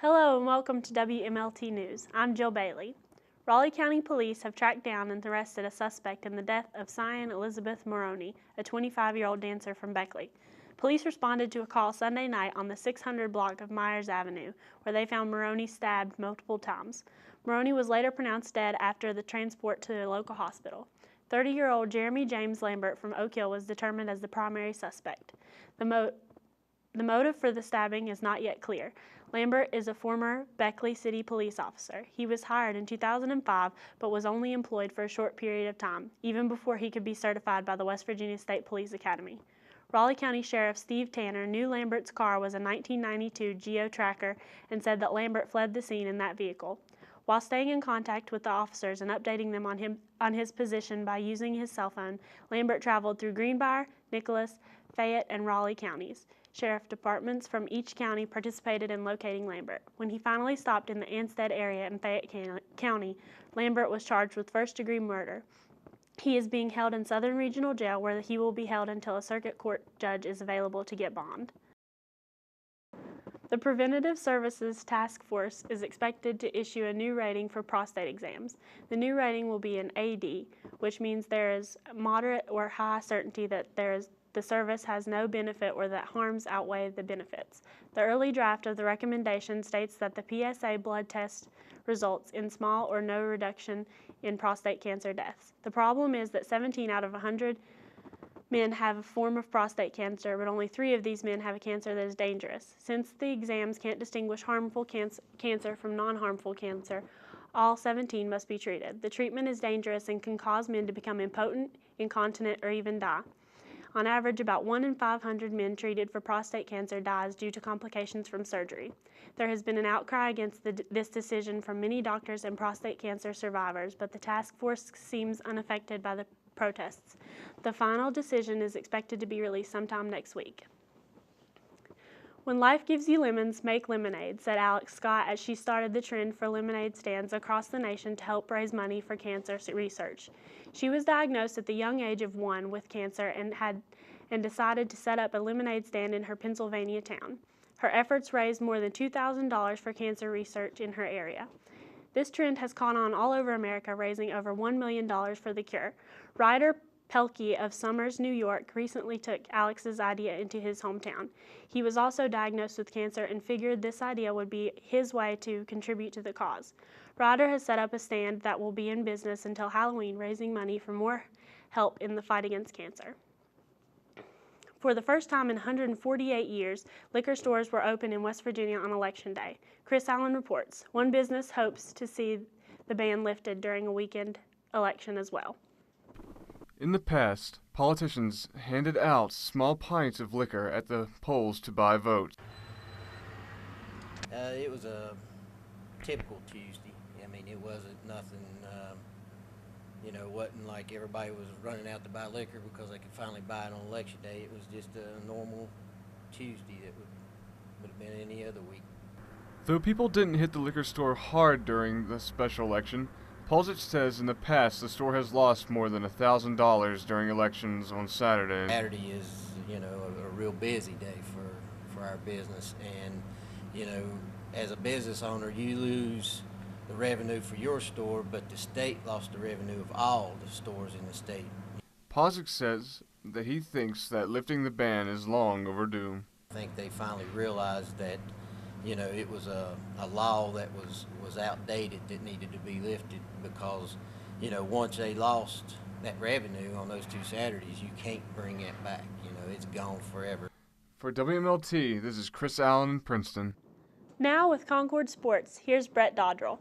Hello and welcome to WMLT News. I'm Jill Bailey. Raleigh County Police have tracked down and arrested a suspect in the death of Cyan Elizabeth Maroney, a 25-year-old dancer from Beckley. Police responded to a call Sunday night on the 600 block of Myers Avenue, where they found Maroney stabbed multiple times. Maroney was later pronounced dead after the transport to a local hospital. 30-year-old Jeremy James Lambert from Oak Hill was determined as the primary suspect. The motive for the stabbing is not yet clear. Lambert is a former Beckley City police officer. He was hired in 2005 but was only employed for a short period of time, even before he could be certified by the West Virginia State Police Academy. Raleigh County Sheriff Steve Tanner knew Lambert's car was a 1992 Geo Tracker and said that Lambert fled the scene in that vehicle. While staying in contact with the officers and updating them on his position by using his cell phone, Lambert traveled through Greenbrier, Nicholas, Fayette, and Raleigh counties. Sheriff departments from each county participated in locating Lambert. When he finally stopped in the Anstead area in Fayette County, Lambert was charged with first-degree murder. He is being held in Southern Regional Jail, where he will be held until a circuit court judge is available to get bond. The Preventative Services Task Force is expected to issue a new rating for prostate exams. The new rating will be an AD, which means there is moderate or high certainty that the service has no benefit or that harms outweigh the benefits. The early draft of the recommendation states that the PSA blood test results in small or no reduction in prostate cancer deaths. The problem is that 17 out of 100 men have a form of prostate cancer, but only 3 of these men have a cancer that is dangerous. Since the exams can't distinguish harmful cancer from non-harmful cancer, all 17 must be treated. The treatment is dangerous and can cause men to become impotent, incontinent, or even die. On average, about 1 in 500 men treated for prostate cancer dies due to complications from surgery. There has been an outcry against this decision from many doctors and prostate cancer survivors, but the task force seems unaffected by the protests. The final decision is expected to be released sometime next week. When life gives you lemons, make lemonade, said Alex Scott as she started the trend for lemonade stands across the nation to help raise money for cancer research. She was diagnosed at the young age of 1 with cancer and decided to set up a lemonade stand in her Pennsylvania town. Her efforts raised more than $2,000 for cancer research in her area. This trend has caught on all over America, raising over $1 million for the cure. Ryder Pelkey of Somers, New York, recently took Alex's idea into his hometown. He was also diagnosed with cancer and figured this idea would be his way to contribute to the cause. Ryder has set up a stand that will be in business until Halloween, raising money for more help in the fight against cancer. For the first time in 148 years, liquor stores were open in West Virginia on Election Day. Chris Allen reports. One business hopes to see the ban lifted during a weekend election as well. In the past, politicians handed out small pints of liquor at the polls to buy votes. It was a typical Tuesday. I mean, it wasn't nothing, wasn't like everybody was running out to buy liquor because they could finally buy it on Election Day. It was just a normal Tuesday that would have been any other week. Though people didn't hit the liquor store hard during the special election, Polzich says in the past the store has lost more than $1,000 during elections on Saturday. Saturday is, a real busy day for our business, and, as a business owner, you lose the revenue for your store, but the state lost the revenue of all the stores in the state. Polzich says that he thinks that lifting the ban is long overdue. I think they finally realized that it was a law that was outdated that needed to be lifted because, once they lost that revenue on those 2 Saturdays, you can't bring it back. It's gone forever. For WMLT, this is Chris Allen in Princeton. Now with Concord Sports, here's Brett Dodrell.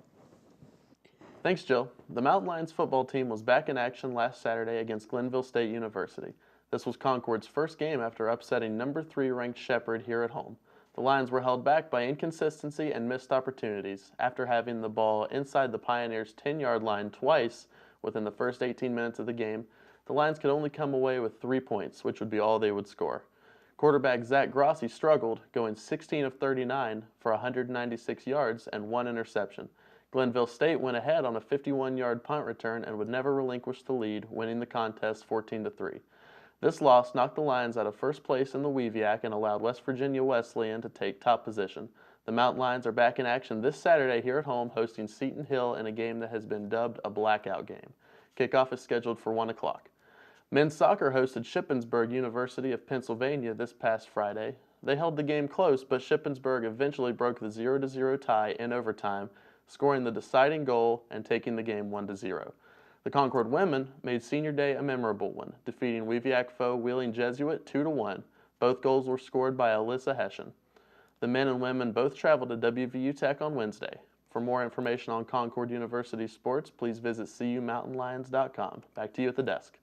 Thanks, Jill. The Mountain Lions football team was back in action last Saturday against Glenville State University. This was Concord's first game after upsetting number 3 ranked Shepherd here at home. The Lions were held back by inconsistency and missed opportunities. After having the ball inside the Pioneers' 10-yard line twice within the first 18 minutes of the game, the Lions could only come away with 3 points, which would be all they would score. Quarterback Zach Grossi struggled, going 16 of 39 for 196 yards and 1 interception. Glenville State went ahead on a 51-yard punt return and would never relinquish the lead, winning the contest 14-3. This loss knocked the Lions out of first place in the WEVIAC and allowed West Virginia Wesleyan to take top position. The Mountain Lions are back in action this Saturday here at home, hosting Seton Hill in a game that has been dubbed a blackout game. Kickoff is scheduled for 1 o'clock. Men's soccer hosted Shippensburg University of Pennsylvania this past Friday. They held the game close, but Shippensburg eventually broke the 0-0 tie in overtime, scoring the deciding goal and taking the game 1-0. The Concord women made Senior Day a memorable one, defeating WEVIAC foe Wheeling Jesuit 2-1. Both goals were scored by Alyssa Hessian. The men and women both traveled to WVU Tech on Wednesday. For more information on Concord University sports, please visit cumountainlions.com. Back to you at the desk.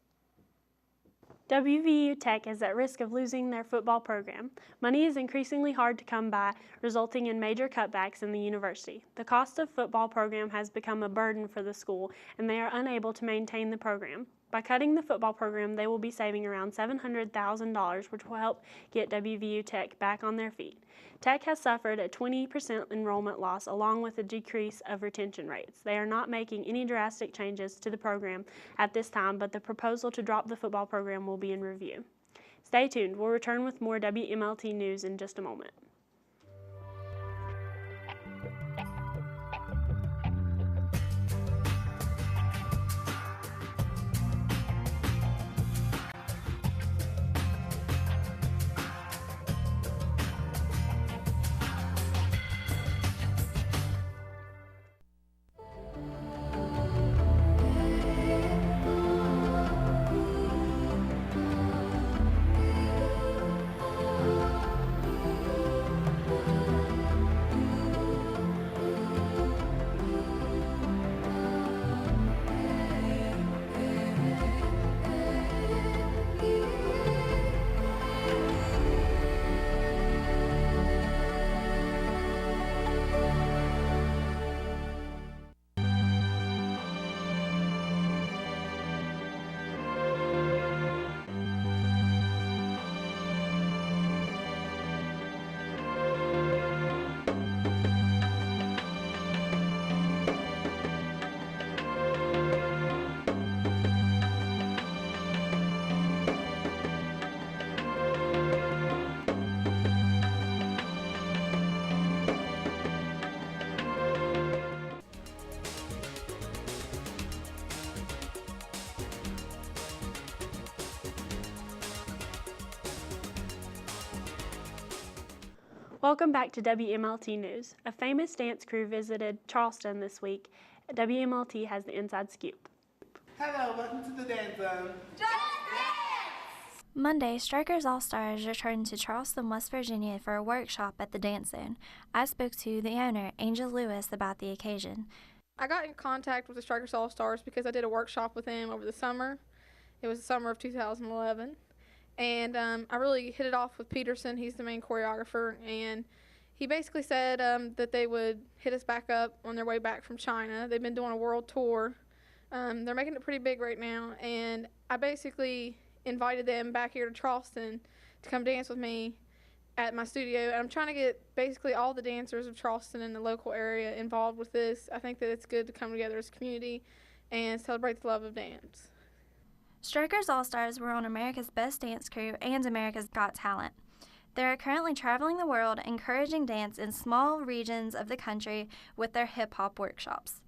WVU Tech is at risk of losing their football program. Money is increasingly hard to come by, resulting in major cutbacks in the university. The cost of football program has become a burden for the school, and they are unable to maintain the program. By cutting the football program, they will be saving around $700,000, which will help get WVU Tech back on their feet. Tech has suffered a 20% enrollment loss along with a decrease of retention rates. They are not making any drastic changes to the program at this time, but the proposal to drop the football program will be in review. Stay tuned. We'll return with more WMLT news in just a moment. Welcome back to WMLT News. A famous dance crew visited Charleston this week. WMLT has the inside scoop. Hello, welcome to the dance zone. Monday, Strikers All-Stars returned to Charleston, West Virginia for a workshop at the Dance Zone. I spoke to the owner, Angel Lewis, about the occasion. I got in contact with the Strikers All-Stars because I did a workshop with them over the summer. It was the summer of 2011. And I really hit it off with Peterson. He's the main choreographer. And he basically said that they would hit us back up on their way back from China. They've been doing a world tour. They're making it pretty big right now. And I basically invited them back here to Charleston to come dance with me at my studio. And I'm trying to get basically all the dancers of Charleston and the local area involved with this. I think that it's good to come together as a community and celebrate the love of dance. Strikers All-Stars were on America's Best Dance Crew and America's Got Talent. They are currently traveling the world, encouraging dance in small regions of the country with their hip-hop workshops.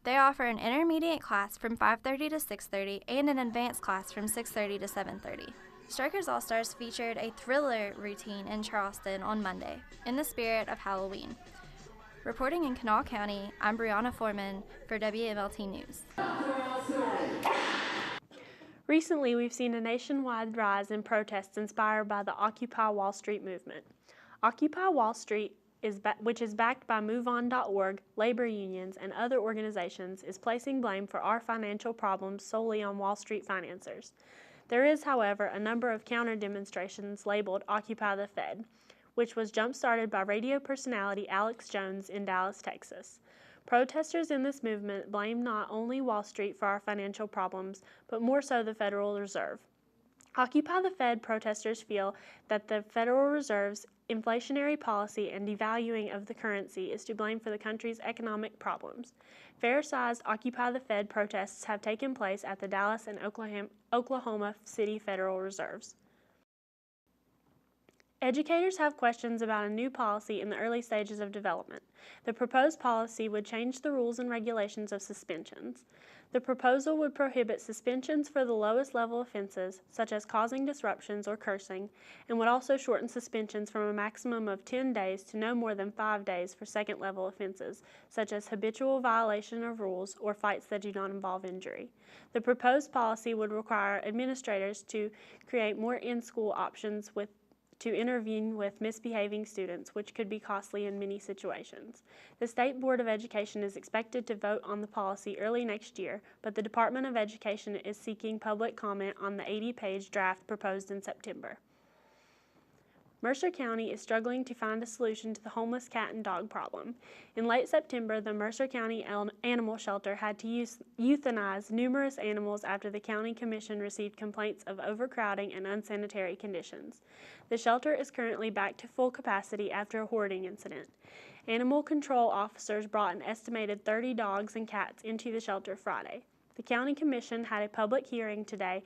They offer an intermediate class from 5:30 to 6:30 and an advanced class from 6:30 to 7:30. Strikers All-Stars featured a thriller routine in Charleston on Monday, in the spirit of Halloween. Reporting in Kanawha County, I'm Brianna Foreman for WMLT News. Recently, we've seen a nationwide rise in protests inspired by the Occupy Wall Street movement. Occupy Wall Street, which is backed by MoveOn.org, labor unions, and other organizations, is placing blame for our financial problems solely on Wall Street financiers. There is, however, a number of counter-demonstrations labeled Occupy the Fed, which was jump-started by radio personality Alex Jones in Dallas, Texas. Protesters in this movement blame not only Wall Street for our financial problems, but more so the Federal Reserve. Occupy the Fed protesters feel that the Federal Reserve's inflationary policy and devaluing of the currency is to blame for the country's economic problems. Fair-sized Occupy the Fed protests have taken place at the Dallas and Oklahoma City Federal Reserves. Educators have questions about a new policy in the early stages of development. The proposed policy would change the rules and regulations of suspensions. The proposal would prohibit suspensions for the lowest level offenses, such as causing disruptions or cursing, and would also shorten suspensions from a maximum of 10 days to no more than 5 days for second level offenses, such as habitual violation of rules or fights that do not involve injury. The proposed policy would require administrators to create more in-school options to intervene with misbehaving students, which could be costly in many situations. The State Board of Education is expected to vote on the policy early next year, but the Department of Education is seeking public comment on the 80-page draft proposed in September. Mercer County is struggling to find a solution to the homeless cat and dog problem. In late September, the Mercer County Animal Shelter had to euthanize numerous animals after the county commission received complaints of overcrowding and unsanitary conditions. The shelter is currently back to full capacity after a hoarding incident. Animal control officers brought an estimated 30 dogs and cats into the shelter Friday. The county commission had a public hearing today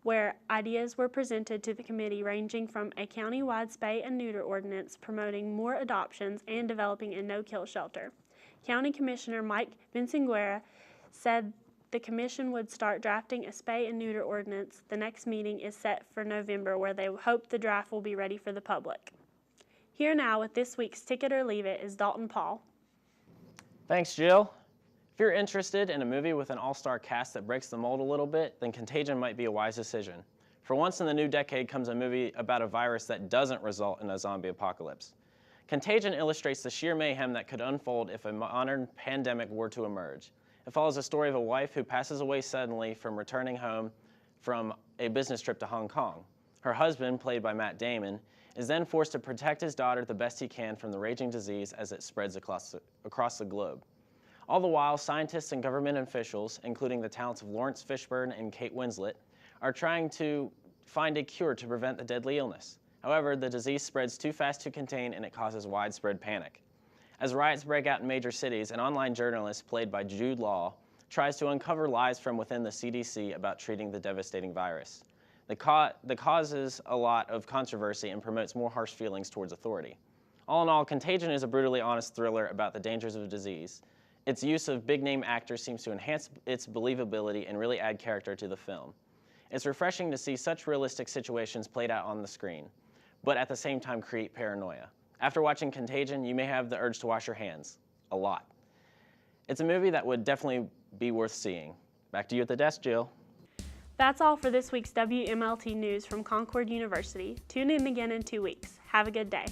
where ideas were presented to the committee ranging from a county-wide spay and neuter ordinance promoting more adoptions and developing a no-kill shelter. County Commissioner Mike Vinciguerra said the commission would start drafting a spay and neuter ordinance. The next meeting is set for November, where they hope the draft will be ready for the public. Here now with this week's Ticket or Leave It is Dalton Paul. Thanks, Jill. If you're interested in a movie with an all-star cast that breaks the mold a little bit, then Contagion might be a wise decision. For once in the new decade comes a movie about a virus that doesn't result in a zombie apocalypse. Contagion illustrates the sheer mayhem that could unfold if a modern pandemic were to emerge. It follows the story of a wife who passes away suddenly from returning home from a business trip to Hong Kong. Her husband, played by Matt Damon, is then forced to protect his daughter the best he can from the raging disease as it spreads across the globe. All the while, scientists and government officials, including the talents of Lawrence Fishburne and Kate Winslet, are trying to find a cure to prevent the deadly illness. However, the disease spreads too fast to contain and it causes widespread panic. As riots break out in major cities, an online journalist, played by Jude Law, tries to uncover lies from within the CDC about treating the devastating virus. The causes a lot of controversy and promotes more harsh feelings towards authority. All in all, Contagion is a brutally honest thriller about the dangers of the disease. Its use of big-name actors seems to enhance its believability and really add character to the film. It's refreshing to see such realistic situations played out on the screen, but at the same time create paranoia. After watching Contagion, you may have the urge to wash your hands. A lot. It's a movie that would definitely be worth seeing. Back to you at the desk, Jill. That's all for this week's WMLT News from Concord University. Tune in again in 2 weeks. Have a good day.